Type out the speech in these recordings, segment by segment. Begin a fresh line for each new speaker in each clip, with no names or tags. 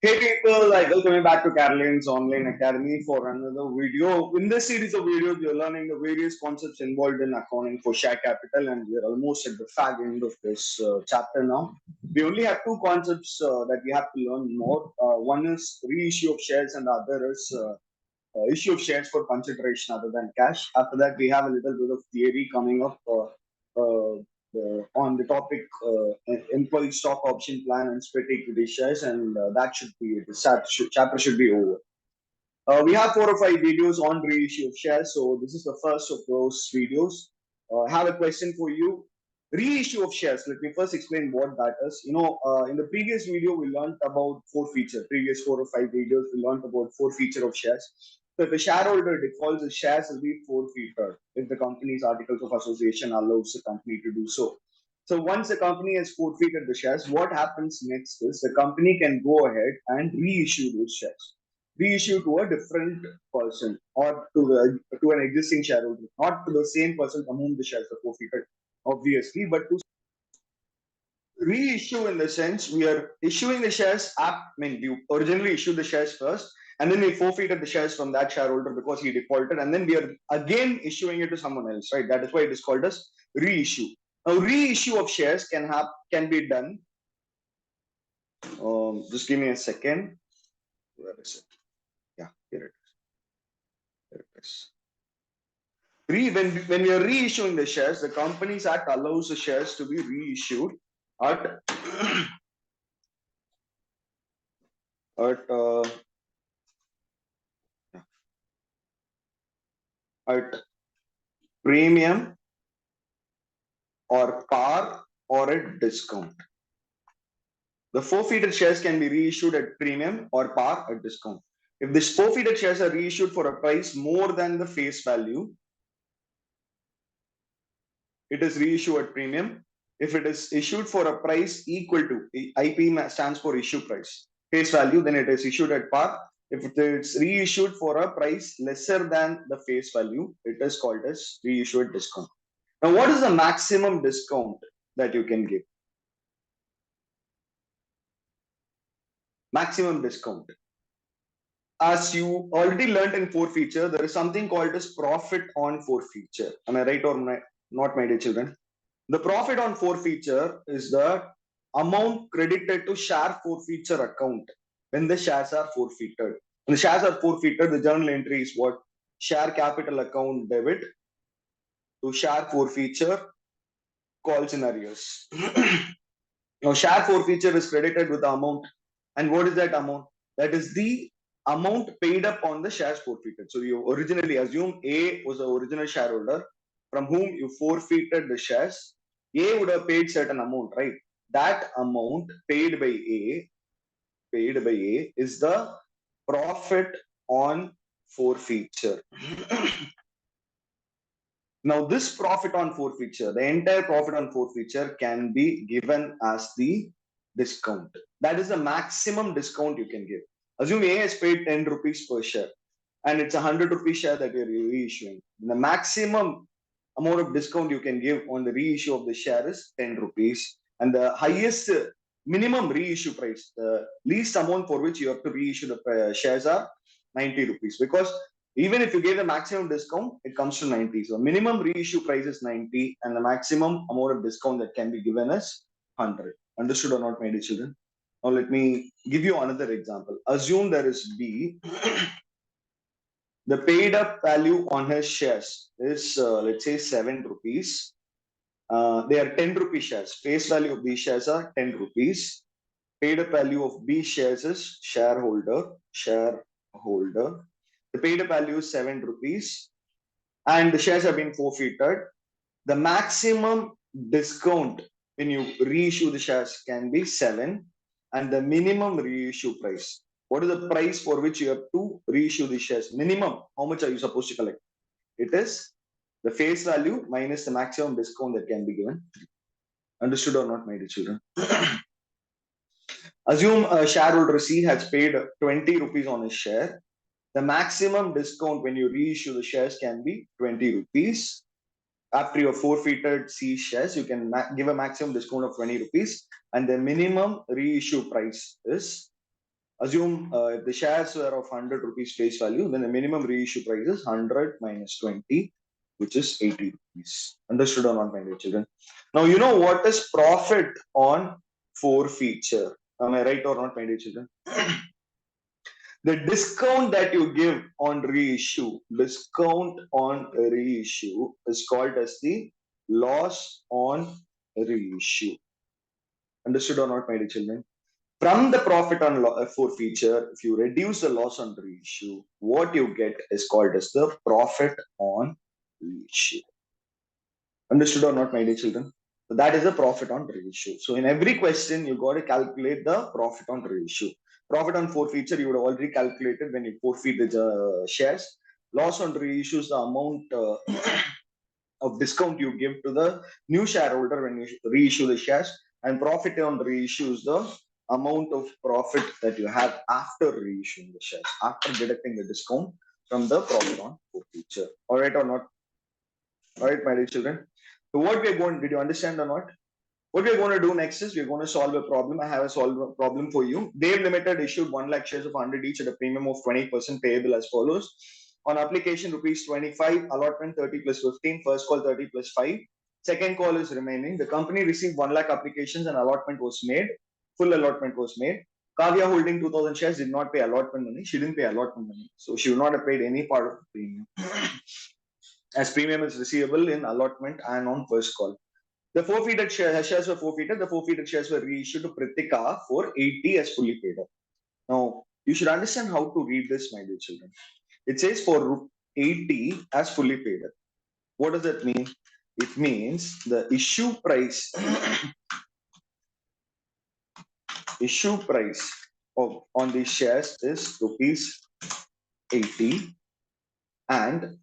Hey people, I welcome you back to Caroline's Online Academy for another video. In this series of videos, you're learning the various concepts involved in accounting for share capital, and we're almost at the fag end of this chapter now. We only have two concepts that we have to learn more. One is reissue of shares, and the other is issue of shares for consideration other than cash. After that, we have a little bit of theory coming up. On the topic employee stock option plan and split equity shares, and that should be it. The chapter should be over. We have 4 or 5 videos on reissue of shares, so this is the first of those videos. I have a question for you. Reissue of shares. Let me first explain what that is. In the previous video, we learned about forfeiture. Previous 4 or 5 videos, we learned about forfeiture of shares. So if the shareholder defaults, the shares will be forfeited if the company's articles of association allows the company to do so. So once the company has forfeited the shares, what happens next is the company can go ahead and reissue those shares. Reissue to a different person or to an existing shareholder, not to the same person from whom the shares are forfeited, obviously, but to reissue in the sense we are issuing the shares I mean, you originally issued the shares first, and then we forfeited the shares from that shareholder because he defaulted, and then we are again issuing it to someone else, right? That is why it is called as reissue. Now, reissue of shares can be done. Just give me a second. Where is it? Yeah, here it is. Here it is. When we are reissuing the shares, the Companies Act allows the shares to be reissued at at uh, at premium or par or at discount. The forfeited shares can be reissued at premium or par at discount. If the forfeited shares are reissued for a price more than the face value, it is reissued at premium. If it is issued for a price equal to, IP stands for issue price, face value, then it is issued at par. If it is reissued for a price lesser than the face value, it is called as reissued discount. Now, what is the maximum discount that you can give? Maximum discount. As you already learned in forfeiture, there is something called as profit on forfeiture. Am I right or not, my dear children? The profit on forfeiture is the amount credited to share forfeiture account when the shares are forfeited. When the shares are forfeited, the journal entry is what? Share capital account debit to share forfeiture calls in arrears. Now, share forfeiture is credited with the amount. And what is that amount? That is the amount paid up on the shares forfeited. So you originally assume A was the original shareholder from whom you forfeited the shares. A would have paid certain amount, right? That amount paid by A is the profit on forfeiture. Now, this profit on forfeiture, the entire profit on forfeiture can be given as the discount. That is the maximum discount you can give. Assume A has paid 10 rupees per share and it's a 100 rupee share that you're reissuing. The maximum amount of discount you can give on the reissue of the share is 10 rupees. And the highest minimum reissue price, the least amount for which you have to reissue the shares are 90 rupees. Because even if you give the maximum discount, it comes to 90. So minimum reissue price is 90 and the maximum amount of discount that can be given is 100. Understood or not, my dear children? Now let me give you another example. Assume there is B. The paid up value on his shares is, let's say, 7 rupees. They are 10 rupee shares. Face value of these shares are 10 rupees. Paid up value of B shares is shareholder. The paid up value is 7 rupees. And the shares have been forfeited. The maximum discount when you reissue the shares can be 7. And the minimum reissue price. What is the price for which you have to reissue the shares? Minimum, how much are you supposed to collect? It is the face value minus the maximum discount that can be given. Understood or not, my dear children? Assume a shareholder C has paid 20 rupees on his share. The maximum discount when you reissue the shares can be 20 rupees. After you have forfeited C shares, you can give a maximum discount of 20 rupees. And the minimum reissue price is, Assume if the shares were of 100 rupees face value, then the minimum reissue price is 100 minus 20, which is 80 rupees. Understood or not, my dear children? Now, you know what is profit on forfeiture? Am I right or not, my dear children? The discount that you give on reissue, discount on reissue is called as the loss on reissue. Understood or not, my dear children? From the profit on forfeiture, if you reduce the loss on reissue, what you get is called as the profit on reissue. Understood or not, my dear children? So that is the profit on reissue. So in every question, you got to calculate the profit on reissue. Profit on forfeiture, you would have already calculated when you forfeit the shares. Loss on reissue is the amount of discount you give to the new shareholder when you reissue the shares, and profit on reissue is the amount of profit that you have after reissuing the shares, after deducting the discount from the profit on forfeiture. All right or not? All right, my dear children. So what we are going, did you understand or not? What we're going to do next is we're going to solve a problem. I have a solve a problem for you. Dave Limited issued 1 lakh shares of 100 each at a premium of 20% payable as follows. On application, rupees 25, allotment 30 plus 15, first call 30 plus 5. Second call is remaining. The company received 1 lakh applications and allotment was made. Full allotment was made. Kavya holding 2000 shares did not pay allotment money. She didn't pay allotment money. So she would not have paid any part of the premium. As premium is receivable in allotment and on first call. The forfeited shares were forfeited. The forfeited shares were reissued to Pritika for 80 as fully paid up. Now, you should understand how to read this, my dear children. It says for 80 as fully paid up. What does that mean? It means the issue price of on these shares is rupees 80, and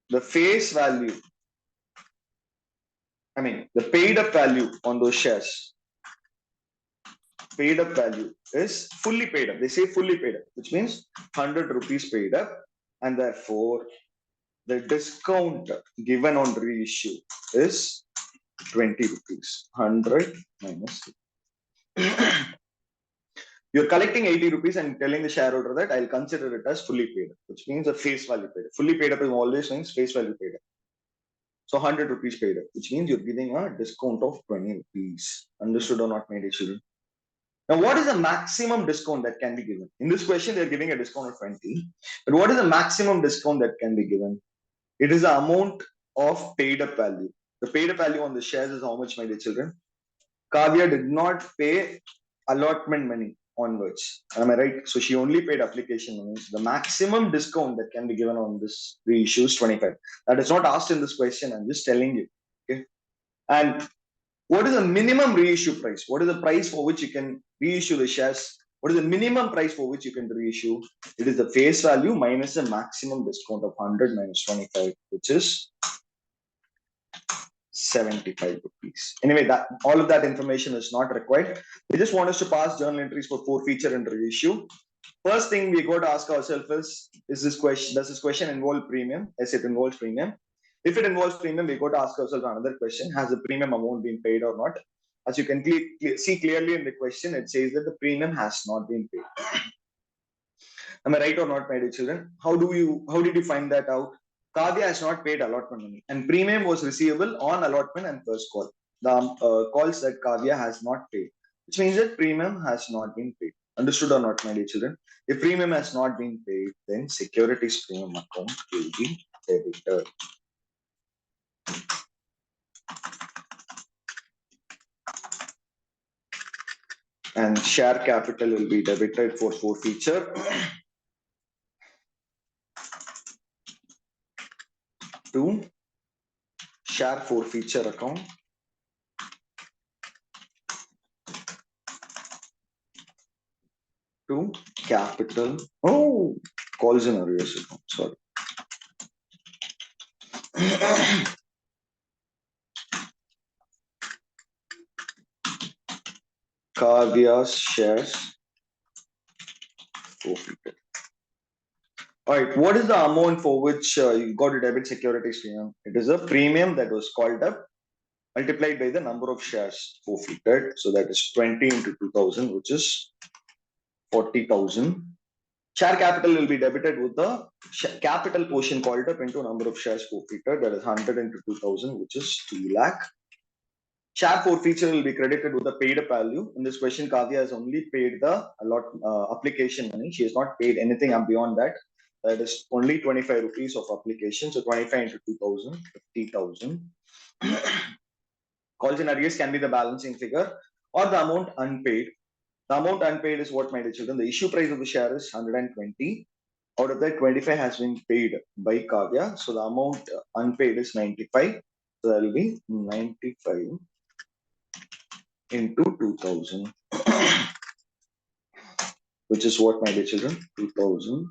the face value, the paid up value on those shares, paid up value is fully paid up. They say fully paid up, which means 100 rupees paid up, and therefore the discount given on reissue is 20 rupees. 100 minus. You're collecting 80 rupees and telling the shareholder that I'll consider it as fully paid up, which means a face value paid up. Fully paid up is always means face value paid up. So 100 rupees paid up, which means you're giving a discount of 20 rupees. Understood or not, my dear children? Now, what is the maximum discount that can be given? In this question, they're giving a discount of 20. But what is the maximum discount that can be given? It is the amount of paid up value. The paid up value on the shares is how much, my dear children? Kavya did not pay allotment money onwards. Am I right? So she only paid application money. So the maximum discount that can be given on this reissue is 25. That is not asked in this question. I'm just telling you. Okay. And what is the minimum reissue price? What is the price for which you can reissue the shares? What is the minimum price for which you can reissue? It is the face value minus the maximum discount of 100 minus 25, which is 75 rupees. Anyway, that all of that information is not required. They just want us to pass journal entries for forfeiture and reissue. First thing we got to ask ourselves is this question: does this question involve premium? Yes, it involves premium. If it involves premium, we got to ask ourselves another question: has the premium amount been paid or not? As you can see clearly in the question, it says that the premium has not been paid. Am I right or not, my dear children? How did you find that out? Kavya has not paid allotment money, and premium was receivable on allotment and first call. The calls that Kavya has not paid, which means that premium has not been paid. Understood or not, my dear children? If premium has not been paid, then securities premium account will be debited. And share capital will be debited for forfeiture. To share forfeiture account. To capital. Oh, calls in arrears account. Sorry. Kavya's shares forfeited. All right, what is the amount for which you got to debit securities premium? It is a premium that was called up multiplied by the number of shares forfeited. So that is 20 into 2000, which is 40,000. Share capital will be debited with the capital portion called up into number of shares forfeited, that is 100 into 2,000, which is 2 lakh. Share forfeiture will be credited with the paid up value. In this question, Kavya has only paid the application money. She has not paid anything up beyond that. That is only 25 rupees of application. So 25 into 2,000, 50,000. Calls in arrears can be the balancing figure or the amount unpaid. The amount unpaid is what, my dear children? The issue price of the share is 120. Out of that, 25 has been paid by Kavya. So the amount unpaid is 95. So that will be 95 into 2,000, which is what, my dear children? 2,000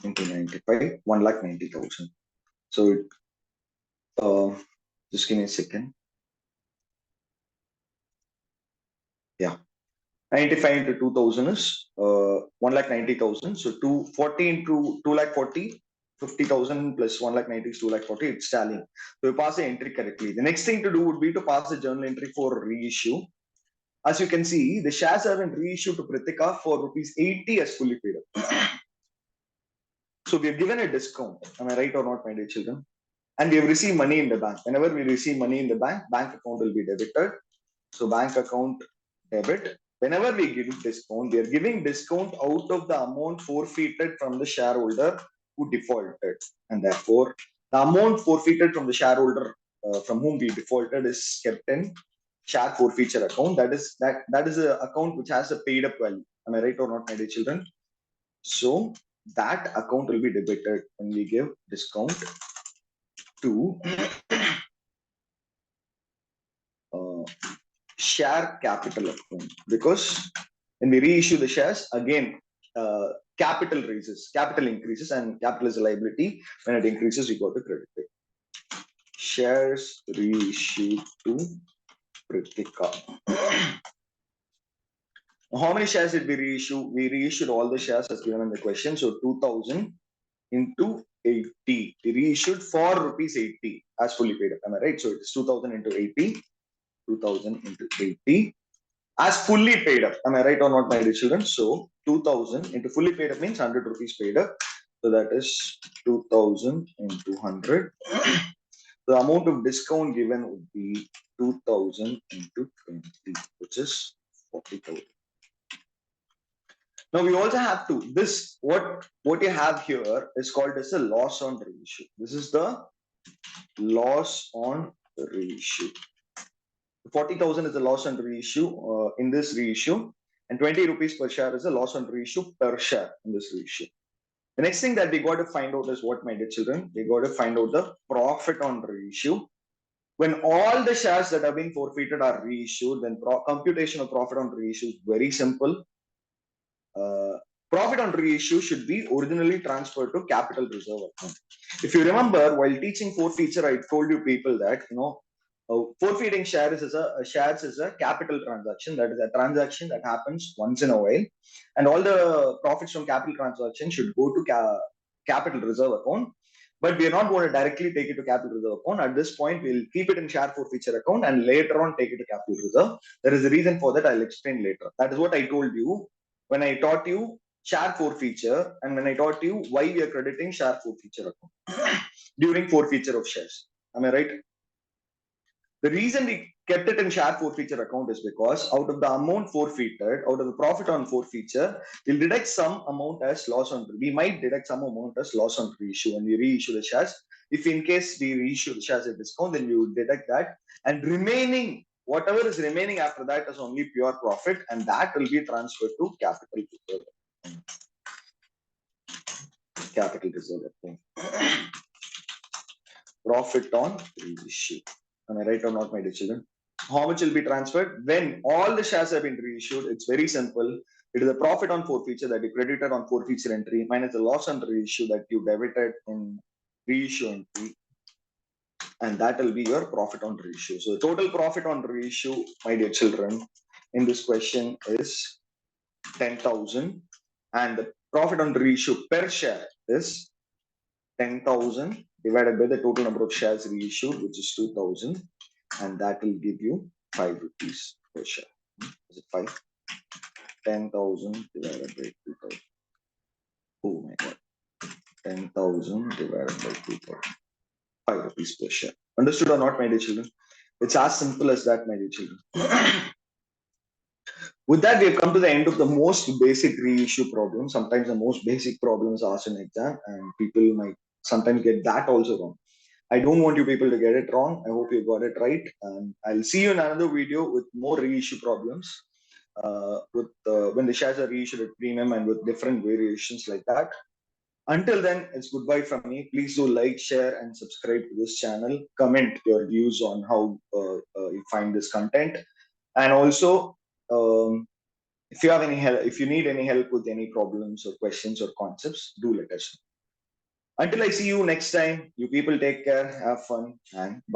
into 95, 1,90,000. So just give me a second. Yeah. 95 into 2,000 is 1,90,000. So 240 into 2,40,000, 50,000 plus 1,90,000 is 2,40,000. It's tallying. So you pass the entry correctly. The next thing to do would be to pass the journal entry for reissue. As you can see, the shares are been reissued to Pritika for rupees 80 as fully paid up. So we have given a discount. Am I right or not, my dear children? And we have received money in the bank. Whenever we receive money in the bank account will be debited. So bank account debit. Whenever we give discount, we are giving discount out of the amount forfeited from the shareholder who defaulted. And therefore, the amount forfeited from the shareholder from whom we defaulted is kept in share forfeiture account. That is an account which has a paid up value. Am I right or not, my dear children? So that account will be debited when we give discount to share capital account, because when we reissue the shares again, capital increases, and capital is a liability. When it increases, we got to credit it. Shares reissued to Pritika. How many shares did we reissue? We reissued all the shares as given in the question. So 2,000 into 80. We reissued for rupees 80 as fully paid up. Am I right? So it's 2,000 into 80. 2,000 into 80 as fully paid up. Am I right or not, my dear children? So 2,000 into fully paid up means 100 rupees paid up. So that is 2,000 into 100. The amount of discount given would be 2,000 into 20, which is 40,000. Now we also have to, what you have here is called as a loss on reissue. This is the loss on reissue. 40,000 is the loss on reissue in this reissue, and 20 rupees per share is the loss on reissue per share in this reissue. The next thing that we got to find out is what, my dear children? We got to find out the profit on reissue. When all the shares that have been forfeited are reissued, then computation of profit on reissue is very simple. Profit on reissue should be originally transferred to capital reserve account. If you remember, while teaching forfeiture, I told you people that forfeiting shares is a capital transaction. That is a transaction that happens once in a while, and all the profits from capital transaction should go to capital reserve account. But we are not going to directly take it to capital reserve account. At this point, we'll keep it in share forfeiture account and later on take it to capital reserve. There is a reason for that. I'll explain later. That is what I told you when I taught you share forfeiture, and when I taught you why we are crediting share forfeiture account during forfeiture of shares. Am I right? The reason we kept it in share forfeiture account is because out of the amount forfeited, out of the profit on forfeiture, we'll deduct some amount as loss on. We might deduct some amount as loss on reissue when we reissue the shares. If in case we reissue the shares at discount, then we would deduct that, and remaining, whatever is remaining after that is only pure profit, and that will be transferred to capital reserve. Capital reserve account. Profit on reissue. Am I right or not, my dear children? How much will be transferred? When all the shares have been reissued, it's very simple. It is the profit on forfeiture that you credited on forfeiture entry minus the loss on reissue that you debited in reissue entry. And that will be your profit on reissue. So the total profit on reissue, my dear children, in this question is 10,000. And the profit on reissue per share is 10,000 divided by the total number of shares reissued, which is 2,000, and that will give you 5 rupees per share. Is it 5? 10,000 divided by 2,000. Oh my god. 10,000 divided by 2,000. 5 rupees per share. Understood or not, my dear children? It's as simple as that, my dear children. With that, we've come to the end of the most basic reissue problem. Sometimes the most basic problems asked in exam, and people might sometimes get that also wrong. I don't want you people to get it wrong. I hope you got it right. And I'll see you in another video with more reissue problems. With when the shares are reissued at premium and with different variations like that. Until then, it's goodbye from me. Please do like, share, and subscribe to this channel. Comment your views on how you find this content, and also if you have any help, if you need any help with any problems or questions or concepts, do let us know. Until I see you next time, you people take care, have fun, and bye.